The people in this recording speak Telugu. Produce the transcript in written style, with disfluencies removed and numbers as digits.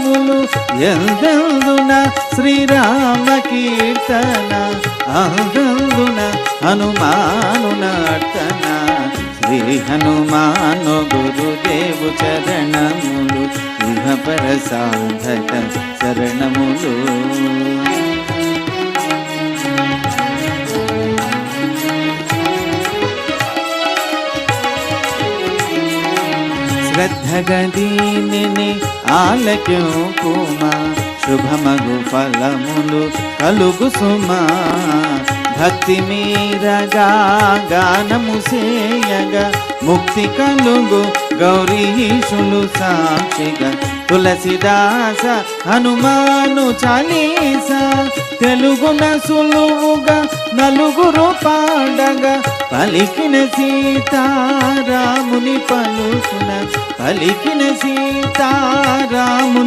చరణములు ఎందెందున శ్రీరామ కీర్తన అందందున హనుమాను నర్తన శ్రీ హనుమాను గురుదేవు చరణములు ఇహపర సాధక శరణములు శ్రద్ధగా దీనిని ఆలకింపుమా శుభమగు ఫలములు కలుగు సుమా భక్తి మీరగా గానము సేయగా ముక్తి కలుగు గౌరీశులు సాక్షిగా తులసిదాస హనుమాను చాలీస తెలుగున సులువుగా నలుగురు పాడగా పలికిన సీతారాముని పలుకున పలికిన సీతారాముని